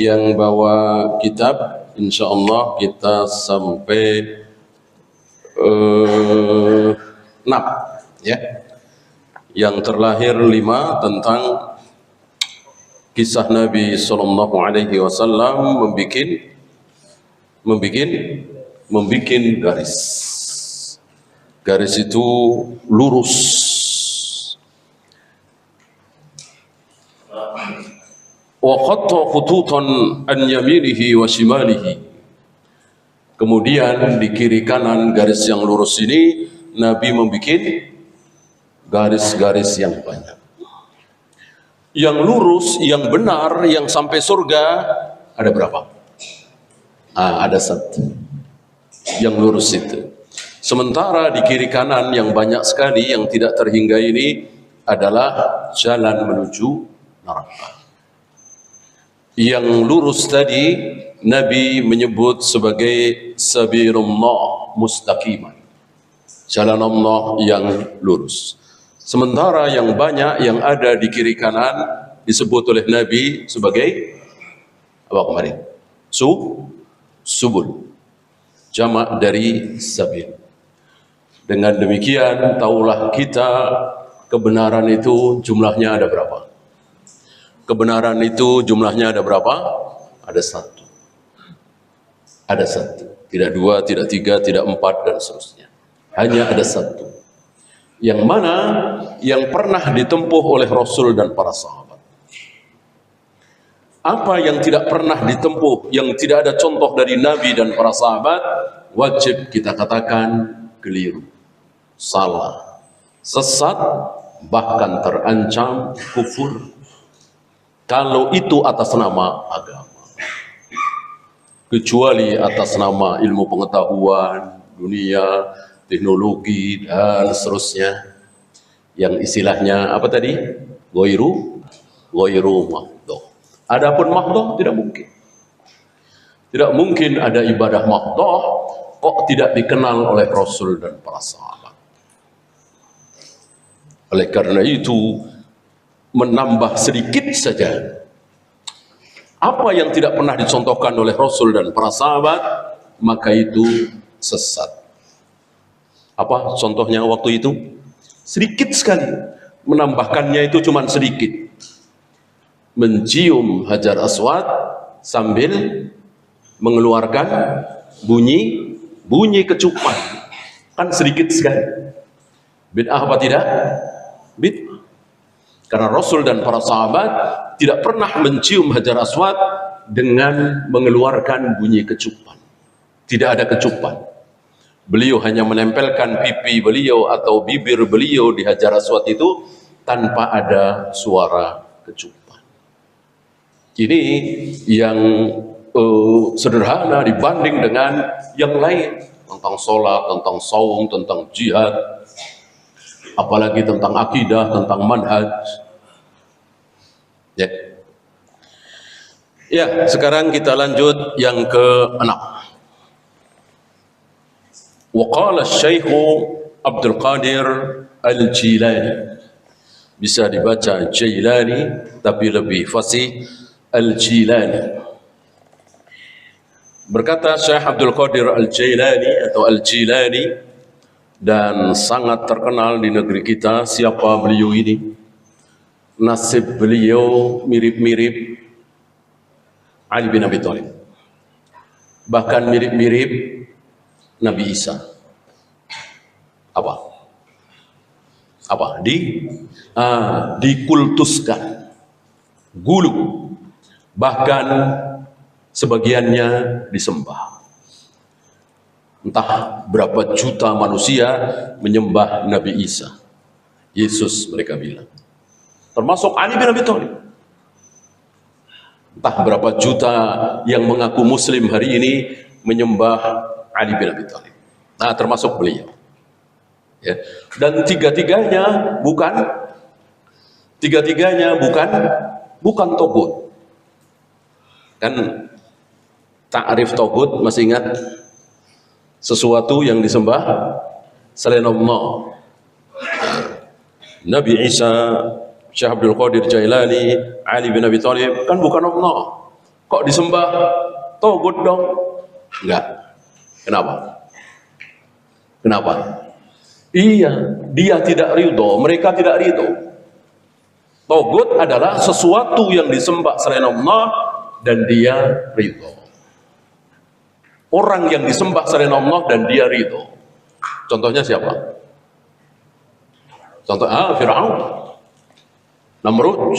yang bawa kitab, insya Allah kita sampai 6 ya. Yang terlahir 5 tentang kisah Nabi Sallallahu Alaihi Wasallam membikin garis. Garis itu lurus. Wa khatta khututan an yaminihi wa shimalihi. Kemudian di kiri kanan garis yang lurus ini Nabi membikin garis-garis yang banyak. Yang lurus, yang benar, yang sampai surga ada berapa? Ada 1. Yang lurus itu. Sementara di kiri kanan yang banyak sekali yang tidak terhingga ini adalah jalan menuju neraka. Yang lurus tadi Nabi menyebut sebagai sabilullah mustaqiman, jalan Allah yang lurus. Sementara yang banyak yang ada di kiri kanan disebut oleh Nabi sebagai apa kemarin? Subul, jamak dari sabil. Dengan demikian tahulah kita kebenaran itu jumlahnya ada berapa? Kebenaran itu jumlahnya ada berapa? Ada 1. Ada 1. Tidak 2, tidak 3, tidak 4 dan seterusnya. Hanya ada 1. Yang mana yang pernah ditempuh oleh Rasul dan para sahabat. Apa yang tidak pernah ditempuh, yang tidak ada contoh dari Nabi dan para sahabat, wajib kita katakan keliru, salah, sesat, bahkan terancam kufur. Kalau itu atas nama agama, kecuali atas nama ilmu pengetahuan, dunia, teknologi, dan seterusnya, yang istilahnya apa tadi? Ghairu mahdoh. Adapun mahdoh tidak mungkin. Tidak mungkin ada ibadah mahdoh kok tidak dikenal oleh Rasul dan para sahabat. Oleh karena itu, menambah sedikit saja apa yang tidak pernah dicontohkan oleh Rasul dan para sahabat, maka itu sesat. Apa contohnya waktu itu? Sedikit sekali. Menambahkannya itu cuma sedikit. Mencium Hajar Aswad sambil mengeluarkan bunyi kecupan. Kan sedikit sekali. Bid'ah apa tidak? Bid'ah. Karena Rasul dan para sahabat tidak pernah mencium Hajar Aswad dengan mengeluarkan bunyi kecupan. Tidak ada kecupan. Beliau hanya menempelkan pipi beliau atau bibir beliau di Hajar Aswad itu tanpa ada suara kecupan. Ini yang sederhana dibanding dengan yang lain. Tentang sholat, tentang saum, tentang jihad, apalagi tentang akidah, tentang manhaj. Ya, sekarang kita lanjut yang ke-6. Wa qala Syekh Abdul Qadir Al-Jilani. Bisa dibaca Jilani tapi lebih fasih Al-Jilani. Berkata Syekh Abdul Qadir Al-Jilani atau Al-Jilani, dan sangat terkenal di negeri kita. Siapa beliau ini? Nasib beliau mirip-mirip Ali bin Abi Thalib, bahkan mirip-mirip Nabi Isa. Apa? Dikultuskan, gulu, bahkan sebagiannya disembah. Entah berapa juta manusia menyembah Nabi Isa, Yesus mereka bilang. Termasuk Ali bin Abi Thalib. Entah berapa juta yang mengaku muslim hari ini menyembah Ali bin Abi Thalib. Nah, termasuk beliau. Ya. Dan tiga-tiganya bukan togut. Kan ta'rif togut masih ingat? Sesuatu yang disembah selain Allah. Nabi Isa Syekh Abdul Qadir Jailani, Ali bin Abi Thalib, kan bukan Allah. Kok disembah? Togut dong. Enggak. Kenapa? Kenapa? Iya, dia tidak ridho, mereka tidak ridho. Togut adalah sesuatu yang disembah selain Allah dan dia ridho. Orang yang disembah selain Allah dan dia ridho. Contohnya siapa? Fir'aun, Namrud.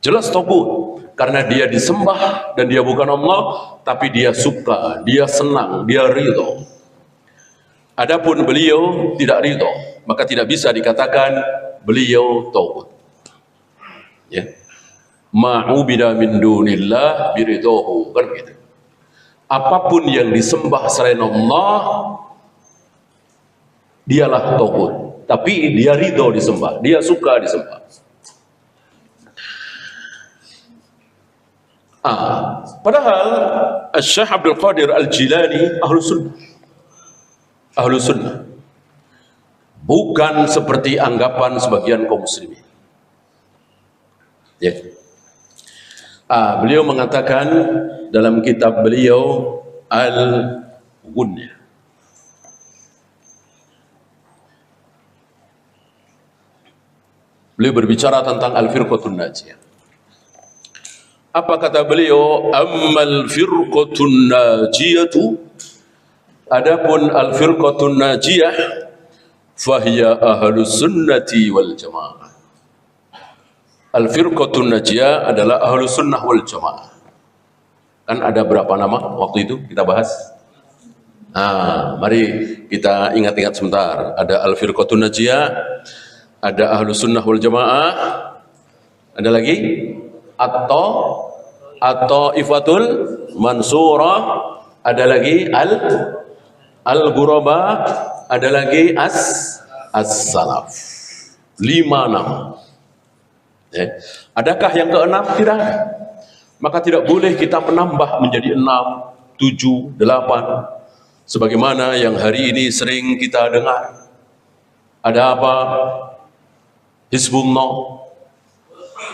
Jelas togut, karena dia disembah dan dia bukan Allah, tapi dia suka, dia senang, dia ridho. Adapun beliau tidak ridho, maka tidak bisa dikatakan beliau togut. Ya. Ma'ubida min dunillah biridhohu, kan begitu. Apapun yang disembah selain Allah, dialah togut. Tapi dia ridho disembah, dia suka disembah. Padahal Syekh Abdul Qadir Al-Jilani ahlu sunnah, bukan seperti anggapan sebagian kaum muslimin. Ya. Beliau mengatakan dalam kitab beliau Al-Ghunyah, beliau berbicara tentang Al-Firqatun Najiyah. Apa kata beliau? Ammal firqatun najiyatu, adapun al-firqatun najiyah, fahiya ahlus sunnati wal jamaah. Al-firqatun najiyah adalah ahlus sunnah wal jamaah. Kan ada berapa nama waktu itu kita bahas? Mari kita ingat-ingat sebentar. Ada al-firqatun najiyah, ada ahlus sunnah wal jamaah, ada lagi atau ifatul mansurah, ada lagi al-ghuraba, ada lagi as-salaf. 5 nama. Ya. Adakah yang keenam? Tidak ada. Maka tidak boleh kita menambah menjadi 6, 7, 8 sebagaimana yang hari ini sering kita dengar. Ada apa? Hizbullah.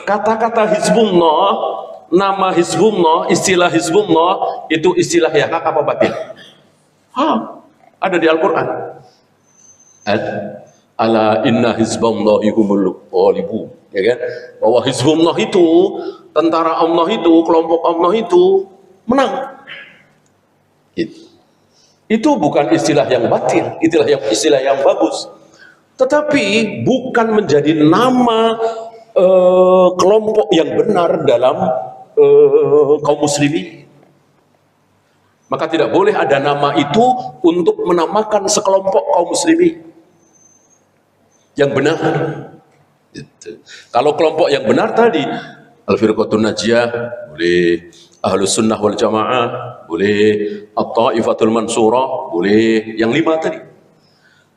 Kata-kata Hizbullah, nama Hizbullah, istilah Hizbullah itu istilah yang hak apa batil? Ada di Al-Quran. Ala inna hizballahi humul ghalibun, ya kan? Bahwa Hizbullah itu, tentara Allah itu, kelompok Allah itu menang. Itu bukan istilah yang batil, istilah yang bagus. Tetapi bukan menjadi nama kelompok yang benar dalam kaum muslimin. Maka tidak boleh ada nama itu untuk menamakan sekelompok kaum muslimin yang benar. Gitu. Kalau kelompok yang benar tadi al-firqatun najiyah boleh, ahlus sunnah wal jamaah boleh, at-taifatul mansurah boleh, yang 5 tadi.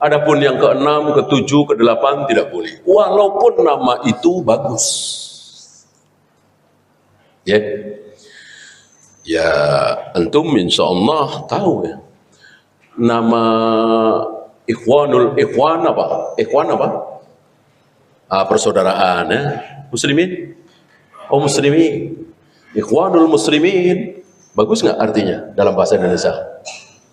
Adapun yang ke-6, ke-7, ke-8 tidak boleh. Walaupun nama itu bagus. Ya. Ya, antum insyaallah tahu ya. Nama ikhwan apa? Persaudaraan ya. Muslimin. Muslimin. Ikhwanul muslimin. Bagus nggak artinya dalam bahasa Indonesia?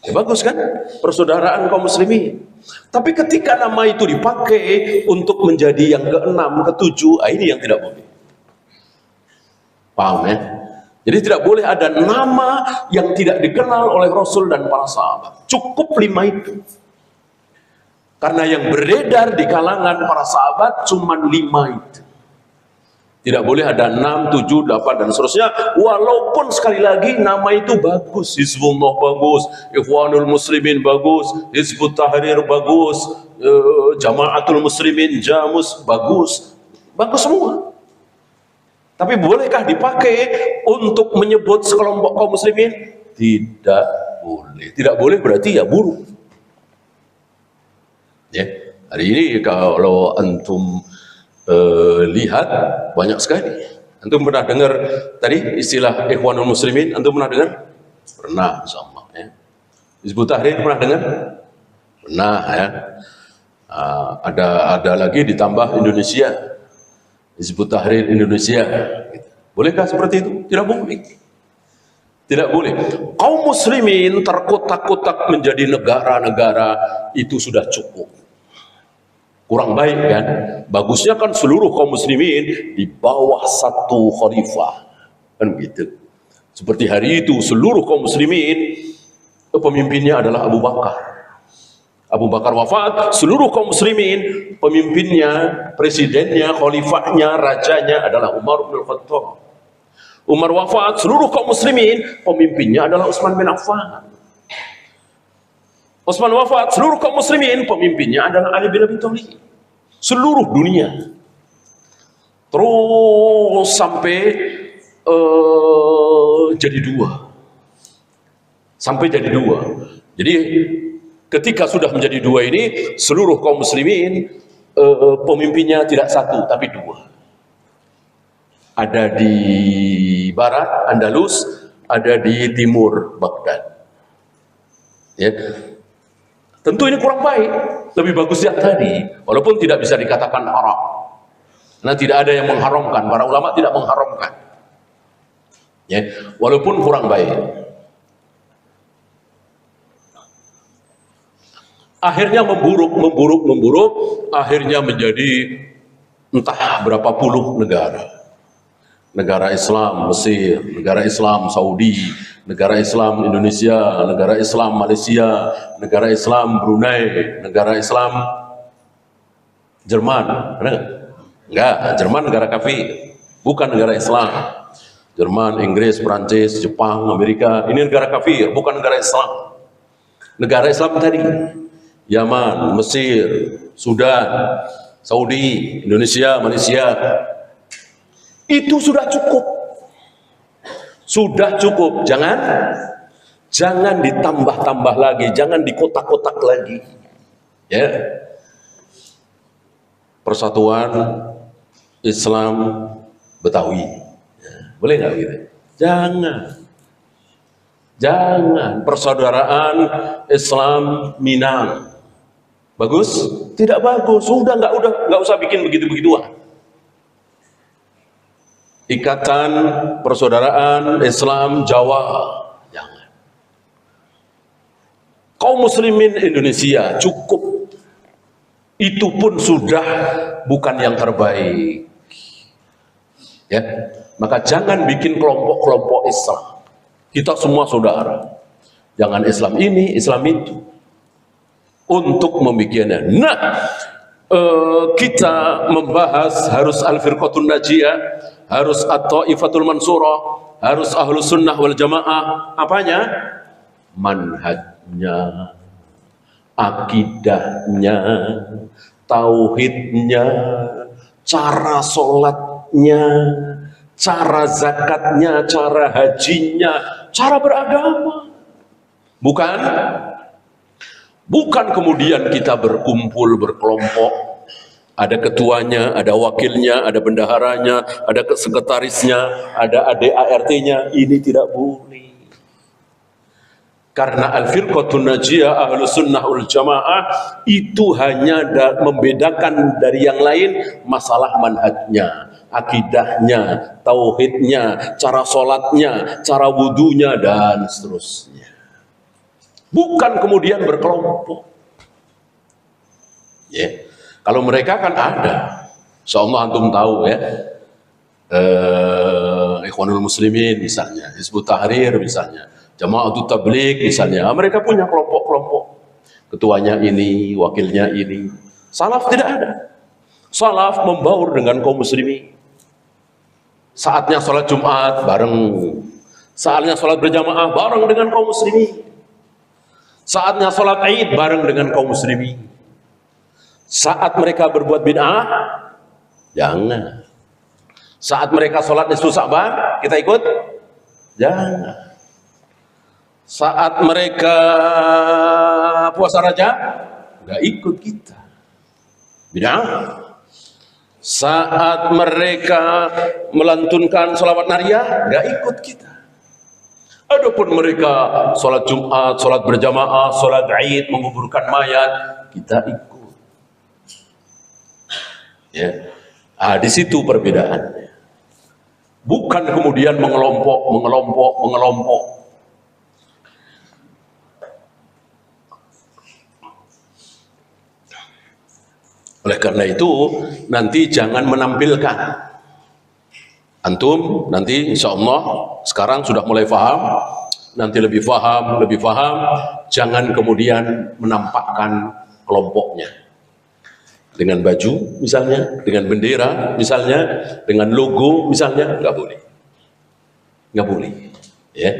Ya, bagus kan? Persaudaraan kaum muslimin. Tapi ketika nama itu dipakai untuk menjadi yang ke-6, ke-7, ini yang tidak boleh. Paham ya? Jadi tidak boleh ada nama yang tidak dikenal oleh Rasul dan para sahabat. Cukup 5 itu. Karena yang beredar di kalangan para sahabat cuma 5 itu. Tidak boleh ada 6, 7, 8 dan seterusnya. Walaupun sekali lagi nama itu bagus. Hizbullah bagus, Ikhwanul Muslimin bagus, Hizbut Tahrir bagus, Jamaatul Muslimin, Jamus bagus. Bagus semua. Tapi bolehkah dipakai untuk menyebut sekelompok kaum muslimin? Tidak boleh. Tidak boleh berarti ya buruk. Ya, hari ini kalau antum lihat banyak sekali. Antum pernah dengar tadi istilah Ikhwanul Muslimin? Antum pernah dengar? Pernah, insyaallah. Ya. Hizbut Tahrir pernah dengar? Pernah ya. Ada lagi ditambah Indonesia. Hizbut Tahrir Indonesia. Bolehkah seperti itu? Tidak boleh. Tidak boleh. Kaum muslimin terkotak-kotak menjadi negara-negara itu sudah cukup. Kurang baik kan? Bagusnya kan seluruh kaum muslimin di bawah satu khalifah. Kan begitu. Seperti hari itu seluruh kaum muslimin pemimpinnya adalah Abu Bakar. Abu Bakar wafat, seluruh kaum muslimin pemimpinnya, presidennya, khalifahnya, rajanya adalah Umar bin Khattab. Umar wafat, seluruh kaum muslimin pemimpinnya adalah Utsman bin Affan. Utsman wafat, seluruh kaum muslimin pemimpinnya adalah Ali bin Abi Thalib. Seluruh dunia. Terus sampai jadi dua. Sampai jadi dua. Jadi ketika sudah menjadi dua ini, seluruh kaum muslimin pemimpinnya tidak satu tapi dua. Ada di barat Andalus, ada di timur Baghdad. Ya. Tentu ini kurang baik, lebih bagus yang tadi, walaupun tidak bisa dikatakan haram. Karena tidak ada yang mengharamkan, para ulama tidak mengharamkan. Ya, walaupun kurang baik. Akhirnya memburuk, akhirnya menjadi entah berapa puluh negara. Negara Islam Mesir, negara Islam Saudi, negara Islam Indonesia, negara Islam Malaysia, negara Islam Brunei, negara Islam Jerman. Enggak, Jerman negara kafir, bukan negara Islam. Jerman, Inggris, Prancis, Jepang, Amerika, ini negara kafir, bukan negara Islam. Negara Islam tadi, Yaman, Mesir, Sudan, Saudi, Indonesia, Malaysia. Itu sudah cukup. Sudah cukup. Jangan ditambah-tambah lagi, jangan dikotak-kotak lagi. Ya. Persatuan Islam Betawi. Ya. Boleh nggak gitu? Jangan. Persaudaraan Islam Minang. Bagus? Tidak bagus. Sudah nggak usah bikin begitu-begituan. Ikatan Persaudaraan Islam Jawa, jangan. Kaum muslimin Indonesia cukup. Itu pun sudah bukan yang terbaik. Ya, maka jangan bikin kelompok-kelompok Islam. Kita semua saudara. Jangan Islam ini, Islam itu. Untuk membikinnya. Nah, kita membahas harus Al-Firqatun Najiyah, harus At-Thaifatul Mansurah, harus Ahlus Sunnah wal Jamaah. Apanya? Manhajnya, akidahnya, tauhidnya, cara sholatnya, cara zakatnya, cara hajinya, cara beragama. Bukan kemudian kita berkumpul, berkelompok, ada ketuanya, ada wakilnya, ada bendaharanya, ada sekretarisnya, ada ADART-nya. Ini tidak boleh. Karena Al-Firqatun Najiyah, Ahlus Sunnah wal Jamaah itu hanya membedakan dari yang lain masalah manhajnya, akidahnya, tauhidnya, cara sholatnya, cara wudunya, dan seterusnya. Bukan kemudian berkelompok. Ya. Kalau mereka kan ada, insyaallah antum tahu ya, Ikhwanul Muslimin misalnya, Hizbut Tahrir misalnya, Jama'atut Tabligh misalnya, mereka punya kelompok-kelompok, ketuanya ini, wakilnya ini. Salaf tidak ada. Salaf membaur dengan kaum muslimin. Saatnya sholat Jumat bareng, saatnya sholat berjamaah bareng dengan kaum muslimin, saatnya sholat Id bareng dengan kaum muslimin. Saat mereka berbuat bid'ah, jangan. Saat mereka sholat nisfu Sa'ban, kita ikut? Jangan. Saat mereka puasa Rajab, nggak ikut kita. Bid'ah. Saat mereka melantunkan sholawat nariyah, nggak ikut kita. Adapun mereka sholat Jumat, sholat berjamaah, sholat Id, menguburkan mayat, kita ikut. Ya. Di situ perbedaannya. Bukan kemudian mengelompok. Oleh karena itu, nanti jangan menampilkan. Antum nanti insya Allah sekarang sudah mulai paham, nanti lebih paham, jangan kemudian menampakkan kelompoknya. Dengan baju misalnya, dengan bendera misalnya, dengan logo misalnya, nggak boleh. Nggak boleh. Ya.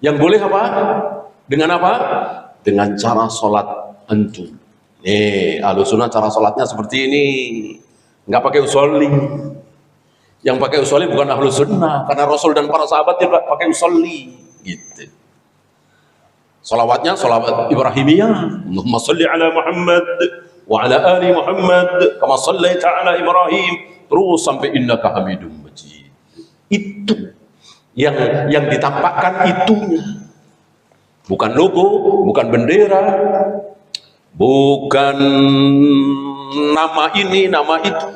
Yang boleh apa? Dengan apa? Dengan cara sholat antum. Nih, Ahlussunnah cara sholatnya seperti ini. Nggak pakai usolli. Yang pakai usolli bukan Ahlussunnah, karena Rasul dan para sahabat tidak pakai usolli. Gitu. Salawatnya salawat Ibrahimiyah. Allahumma salli ala Muhammad wa ala ali Muhammad kama sallaita ala Ibrahim, terus sampai innaka Hamidum Majid. Itu yang ditampakkan itunya. Bukan logo, bukan bendera, bukan nama ini, nama itu.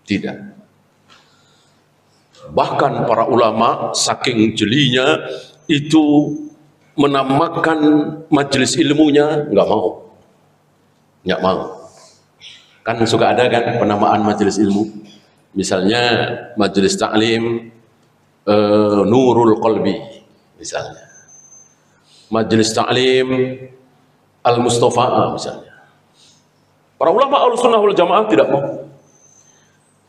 Tidak. Bahkan para ulama saking jelinya itu menamakan majelis ilmunya nggak mau. Kan suka ada kan penamaan majelis ilmu, misalnya majelis taklim Nurul Qalbi misalnya, majelis taklim Al-Mustafa misalnya. Para ulama Ahlussunnah wal Jamaah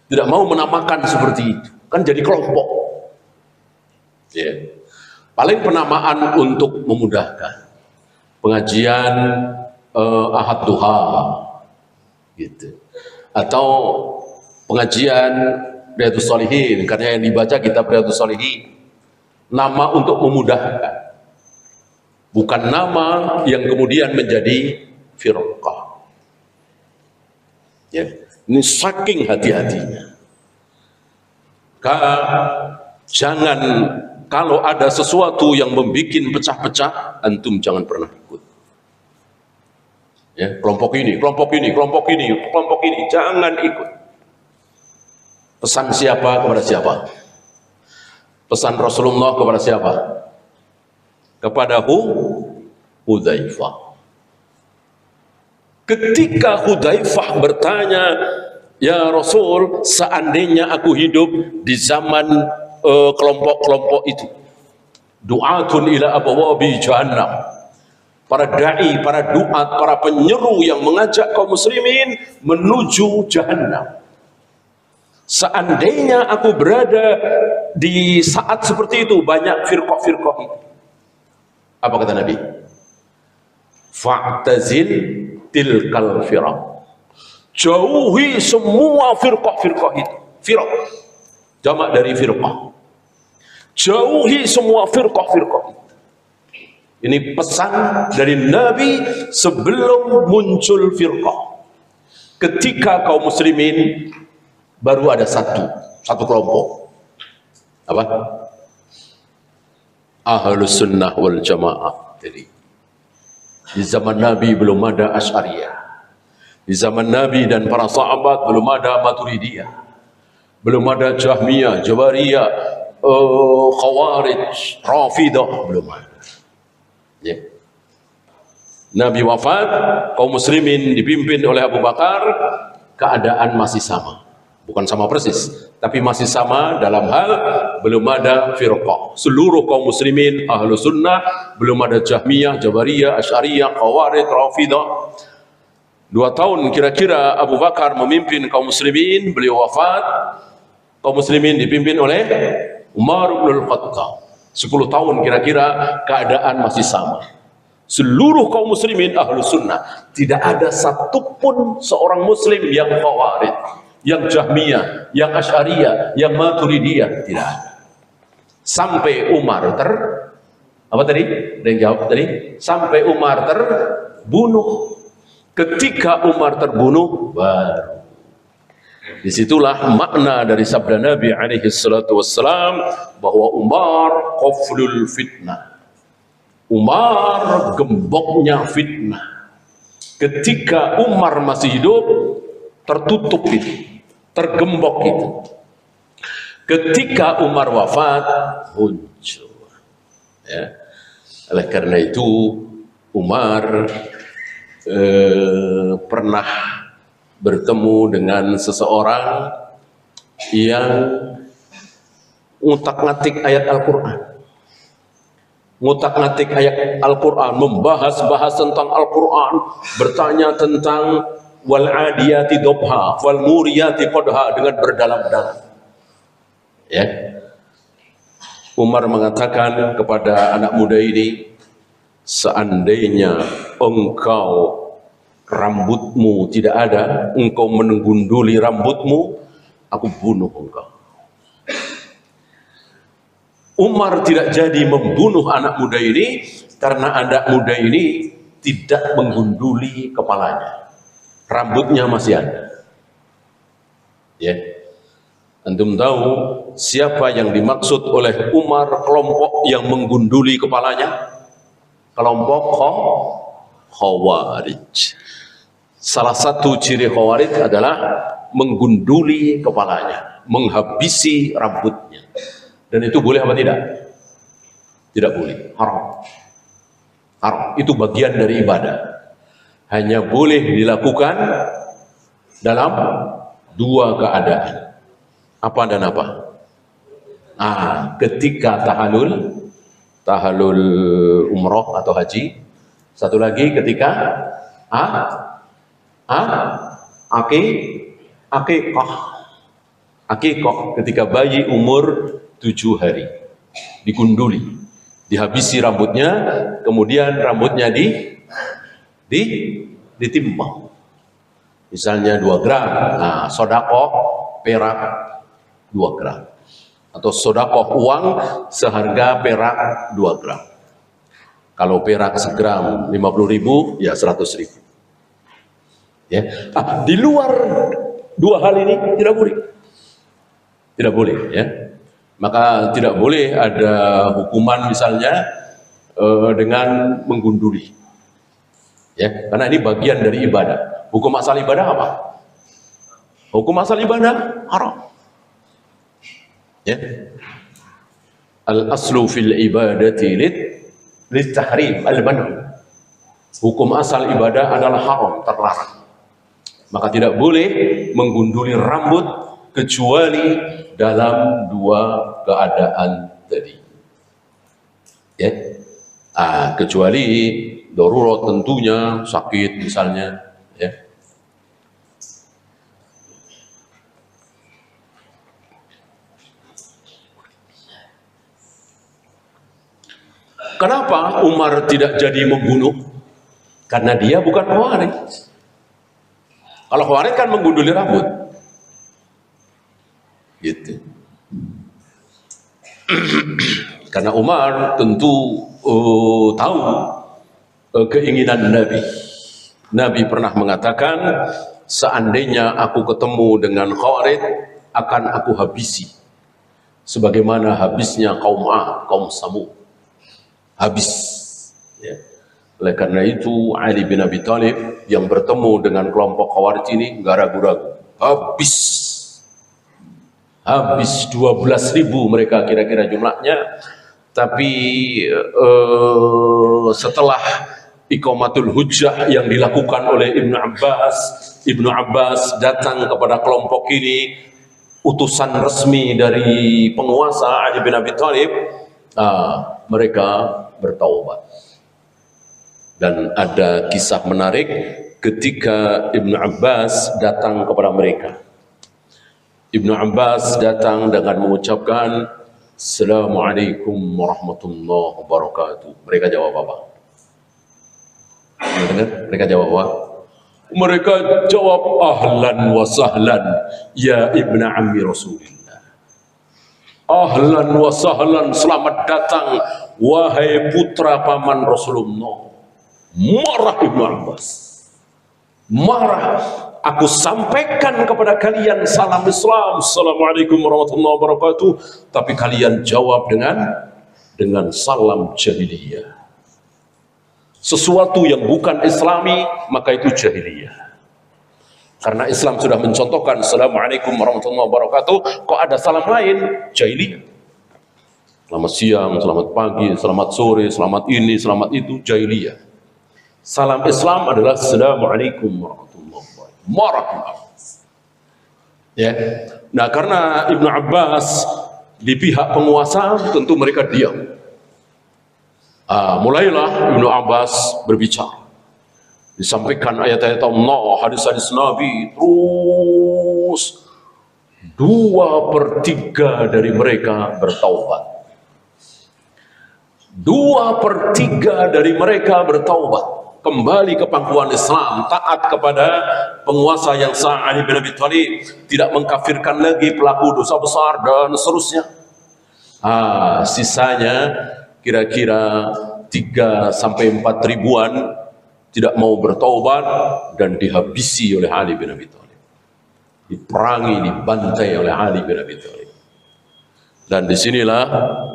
tidak mau menamakan seperti itu, kan jadi kelompok. Ya. Paling penamaan untuk memudahkan pengajian Ahad Duha gitu, atau pengajian Riyadhus Shalihin, karena yang dibaca kitab Riyadhus Shalihin, nama untuk memudahkan, bukan nama yang kemudian menjadi firqah. Ya, ini saking hati-hatinya. Jangan, kalau ada sesuatu yang membuat pecah-pecah, antum jangan pernah ikut. Ya, kelompok ini, jangan ikut. Pesan siapa kepada siapa? Pesan Rasulullah kepada siapa? Kepada Hudzaifah. Ketika Hudzaifah bertanya, ya Rasul, seandainya aku hidup di zaman kelompok-kelompok itu, du'atun ila abwabi jahannam, para da'i, para duat, para penyeru yang mengajak kaum muslimin menuju jahannam. Seandainya aku berada di saat seperti itu, banyak firqah-firqah itu. Apa kata Nabi? Fa'tazil tilkal firaq. Jauhi semua firqah-firqah itu. Firaq, jamak dari firqah. Jauhi semua firqah-firqah itu. Ini pesan dari Nabi sebelum muncul firqah. Ketika kaum muslimin baru ada satu kelompok. Apa? Ahlussunnah wal Jamaah. Jadi di zaman Nabi belum ada Asy'ariyah. Di zaman Nabi dan para sahabat belum ada Maturidiyah, belum ada Jahmiyah, Jabariyah, Khawarij, Rafidah, belum ada. Ya. Nabi wafat, kaum muslimin dipimpin oleh Abu Bakar, keadaan masih sama. Bukan sama persis, tapi masih sama dalam hal belum ada firqah. Seluruh kaum muslimin Ahlussunnah, belum ada Jahmiyah, Jabariyah, Asy'ariyah, Khawarij, Rafidah. 2 tahun kira-kira Abu Bakar memimpin kaum muslimin, beliau wafat. Kaum muslimin dipimpin oleh Umar bin Khattab. 10 tahun kira-kira keadaan masih sama. Seluruh kaum muslimin Ahlussunnah, tidak ada satupun seorang muslim yang Khawarij, yang Jahmiyah, yang Asy'ariyah, yang Maturidiyah, tidak ada. Sampai Umar apa tadi? Ada yang jawab tadi? Sampai Umar terbunuh. Ketika Umar terbunuh, baru disitulah makna dari sabda Nabi alaihi salatu wassalam bahwa Umar qaflul fitnah. Umar gemboknya fitnah. Ketika Umar masih hidup, tertutup itu. tergembok itu. Ketika Umar wafat, muncul. Ya. Oleh karena itu Umar pernah bertemu dengan seseorang yang ngutak-ngatik ayat Al-Quran. Ngutak-ngatik ayat Al-Quran, membahas-bahas tentang Al-Quran, bertanya tentang wal adiyati dobha, wal muriyati qadha dengan berdalam-dalam. Ya. Umar mengatakan kepada anak muda ini, seandainya engkau rambutmu tidak ada, engkau menggunduli rambutmu, aku bunuh engkau. Umar tidak jadi membunuh anak muda ini karena anak muda ini tidak menggunduli kepalanya. Rambutnya masih ada. Ya. Antum tahu siapa yang dimaksud oleh Umar kelompok yang menggunduli kepalanya? Kelompok Khawarij. Salah satu ciri Khawarij adalah menggunduli kepalanya, menghabisi rambutnya. Dan itu boleh apa tidak? Tidak boleh, haram. Haram, itu bagian dari ibadah. Hanya boleh dilakukan dalam dua keadaan. Apa dan apa? Ketika tahallul umroh atau haji. Satu lagi ketika akikah, ketika bayi umur 7 hari digunduli, dihabisi rambutnya, kemudian rambutnya ditimbang. Misalnya 2 gram. Sodakoh perak 2 gram. Atau sodakoh uang seharga perak 2 gram. Kalau perak segram 50.000, ya 100.000. Ya. Di luar 2 hal ini tidak boleh. Tidak boleh, ya. Maka tidak boleh ada hukuman misalnya dengan menggunduli. Ya, karena ini bagian dari ibadah. Hukum asal ibadah apa? Hukum asal ibadah haram. Ya. Al-aslu fil ibadati lit-tahrim al-manu. Hukum asal ibadah adalah haram, terlarang. Maka tidak boleh menggunduli rambut kecuali dalam 2 keadaan tadi. Ya. Kecuali darurat tentunya, sakit misalnya, ya. Kenapa Umar tidak jadi membunuh? Karena dia bukan Khawarij. Kalau Khawarij kan menggunduli rambut. Gitu. Karena Umar tentu tahu keinginan Nabi. Nabi pernah mengatakan, seandainya aku ketemu dengan Khawarij, akan aku habisi. Sebagaimana habisnya kaum Ad, kaum Samud. Habis. Ya. Oleh karena itu Ali bin Abi Thalib yang bertemu dengan kelompok Khawarij ini nggak ragu-ragu, habis 12.000 mereka kira-kira jumlahnya. Tapi setelah iqamatul hujjah yang dilakukan oleh Ibnu Abbas datang kepada kelompok ini, utusan resmi dari penguasa Ali bin Abi Thalib, mereka bertaubat. Dan ada kisah menarik ketika Ibnu Abbas datang kepada mereka. Ibnu Abbas datang dengan mengucapkan, Assalamualaikum warahmatullahi wabarakatuh. Mereka jawab apa? Mereka jawab apa? Mereka jawab, ahlan wa sahlan ya ibna ammi Rasulillah. Ahlan wa sahlan, selamat datang wahai putra paman Rasulullah. Marah Ibnu Abbas, marah. Aku sampaikan kepada kalian salam Islam, Assalamualaikum warahmatullahi wabarakatuh, tapi kalian jawab dengan salam jahiliyah. Sesuatu yang bukan Islami, maka itu jahiliyah. Karena Islam sudah mencontohkan Assalamualaikum warahmatullahi wabarakatuh, kok ada salam lain? Jahiliyah. Selamat siang, selamat pagi, selamat sore, selamat ini, selamat itu, jahiliyah. Salam Islam adalah Assalamualaikum warahmatullahi wabarakatuh. Ya. Nah, karena Ibnu Abbas di pihak penguasa, tentu mereka diam. Mulailah Ibnu Abbas berbicara. Disampaikan ayat-ayat Allah, hadis-hadis Nabi, terus 2/3 dari mereka bertaubat. 2/3 dari mereka bertaubat, kembali ke pangkuan Islam, taat kepada penguasa yang sah, Ali bin Abi Thalib, tidak mengkafirkan lagi pelaku dosa besar dan seterusnya. Sisanya kira-kira 3-4 ribuan tidak mau bertaubat dan dihabisi oleh Ali bin Abi Thalib, diperangi, dibantai oleh Ali bin Abi Thalib. Dan disinilah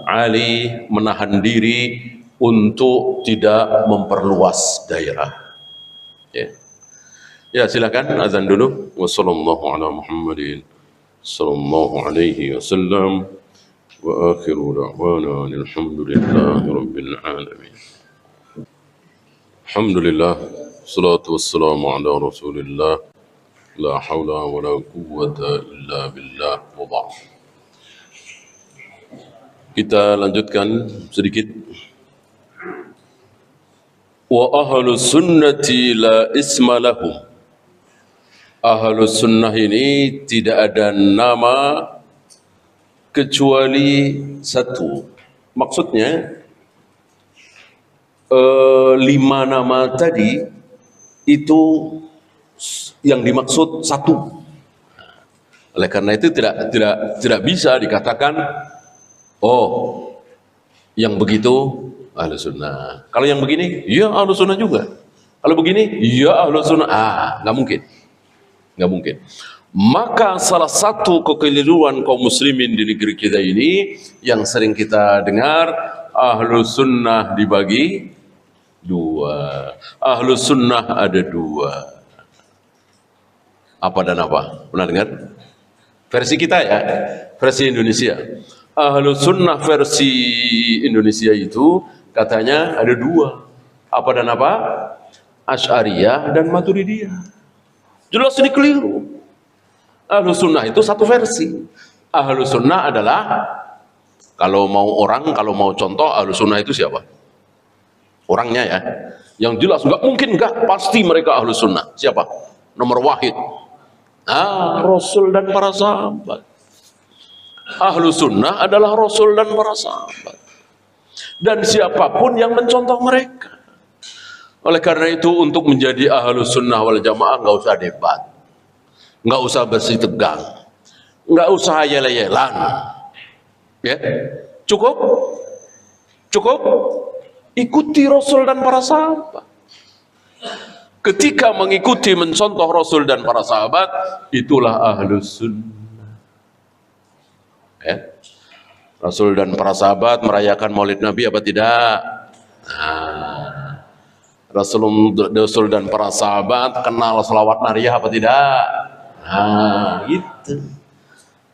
Ali menahan diri untuk tidak memperluas daerah. Ya, silakan azan dulu. Wassallallahu ala Muhammadin sallallahu alaihi wasallam wa akhiru da'wana alhamdulillahi rabbil alamin. Alhamdulillah, salatu wassalamu ala Rasulillah, la haula wa la quwwata illa billah wa ba'd. Kita lanjutkan sedikit. Wa ahlus sunnati la isma lahum. Ahlus sunnah ini tidak ada nama kecuali satu. Maksudnya 5 nama tadi itu yang dimaksud satu. Oleh karena itu tidak bisa dikatakan yang begitu Ahlus Sunnah. Kalau yang begini, ya Ahlus Sunnah juga. Kalau begini, ya Ahlus Sunnah. Nggak mungkin. Nggak mungkin. Maka salah satu kekeliruan kaum muslimin di negeri kita ini yang sering kita dengar, Ahlus Sunnah dibagi 2. Ahlus Sunnah ada 2. Apa dan apa? Pernah dengar? Versi kita ya, versi Indonesia. Ahlus Sunnah versi Indonesia itu katanya ada 2. Apa dan apa? Asy'ariyah dan Maturidiyah. Jelas ini keliru. Ahlus Sunnah itu satu versi. Ahlus Sunnah adalah, kalau mau contoh Ahlus Sunnah itu siapa? Orangnya ya. Yang jelas nggak mungkin, nggak pasti mereka Ahlus Sunnah. Siapa? Nomor wahid. Rasul dan para sahabat. Ahlus Sunnah adalah Rasul dan para sahabat. Dan siapapun yang mencontoh mereka. Oleh karena itu, untuk menjadi Ahlus Sunnah wal Jamaah nggak usah debat, nggak usah bersih tegang, nggak usah yel-yelan. Ya, cukup ikuti Rasul dan para sahabat. Ketika mengikuti, mencontoh Rasul dan para sahabat, itulah Ahlus Sunnah. Ya. Rasul dan para sahabat merayakan Maulid Nabi apa tidak? Rasul dan para sahabat kenal selawat nariyah apa tidak? Gitu.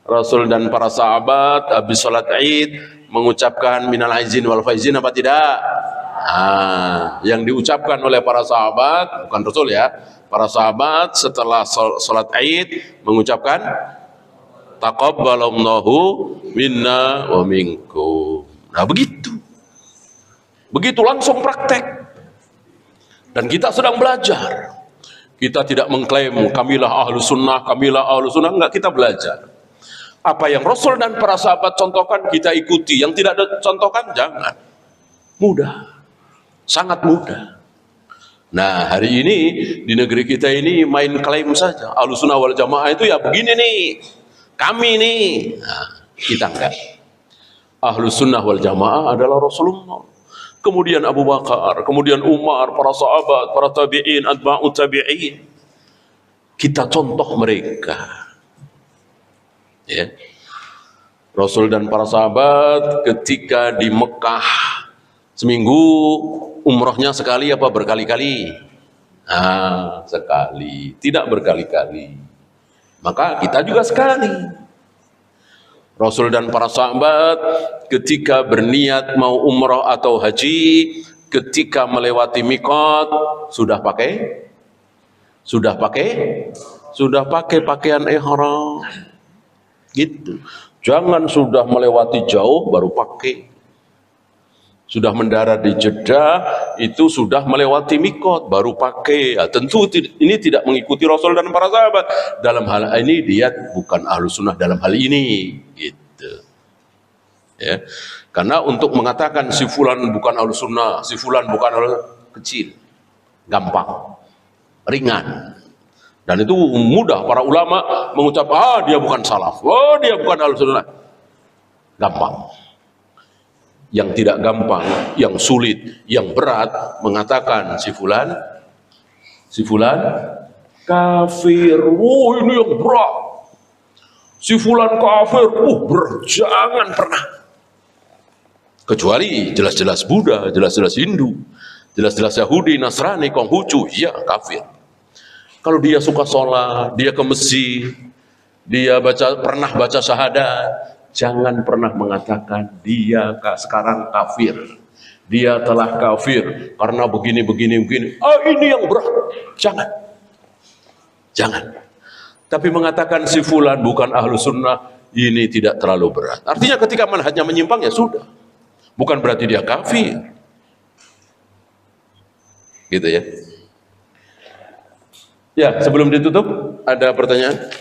Rasul dan para sahabat habis sholat Id mengucapkan minal aizin wal faizin apa tidak? Yang diucapkan oleh para sahabat, bukan Rasul ya, para sahabat setelah sholat Id mengucapkan taqabbalallahu minna wa minkum. Nah, begitu langsung praktek. Dan kita sedang belajar. Kita tidak mengklaim kamilah Ahlus Sunnah, enggak, kita belajar. Apa yang Rasul dan para sahabat contohkan kita ikuti, yang tidak contohkan jangan. Mudah, sangat mudah. Nah, hari ini di negeri kita ini main klaim saja. Ahlus Sunnah wal Jamaah itu ya begini nih, kami nih. Nah, kita enggak. Ahlus Sunnah wal Jamaah adalah Rasulullah, kemudian Abu Bakar, kemudian Umar, para sahabat, para tabi'in, atba'ut tabi'in. Kita contoh mereka. Ya. Rasul dan para sahabat ketika di Mekah seminggu, umrohnya sekali apa berkali-kali? Sekali, tidak berkali-kali. Maka kita juga sekali. Rasul dan para sahabat ketika berniat mau umrah atau haji, ketika melewati mikot sudah pakai pakaian ihram. Gitu. Jangan sudah melewati jauh baru pakai. Sudah mendarat di Jeddah itu sudah melewati mikot baru pakai. Tentu ini tidak mengikuti Rasul dan para sahabat. Dalam hal ini dia bukan ahlu sunnah dalam hal ini, gitu. Ya, karena untuk mengatakan si fulan bukan ahlu sunnah, si fulan bukan ahlu kecil, gampang, ringan, dan itu mudah para ulama mengucap dia bukan salaf, dia bukan ahlu sunnah, gampang. Yang tidak gampang, yang sulit, yang berat mengatakan si fulan kafir. Ini yang berat. Si fulan kafir, berat, jangan pernah. Kecuali jelas-jelas Buddha, jelas-jelas Hindu, jelas-jelas Yahudi, Nasrani, Konghucu, ya kafir. Kalau dia suka sholat, dia ke masjid, dia pernah baca syahadat, jangan pernah mengatakan dia sekarang kafir. Dia telah kafir karena begini. Ini yang berat. Jangan. Tapi mengatakan si fulan bukan ahlu sunnah, ini tidak terlalu berat. Artinya ketika manhajnya menyimpang ya sudah. Bukan berarti dia kafir. Gitu ya. Ya, sebelum ditutup ada pertanyaan?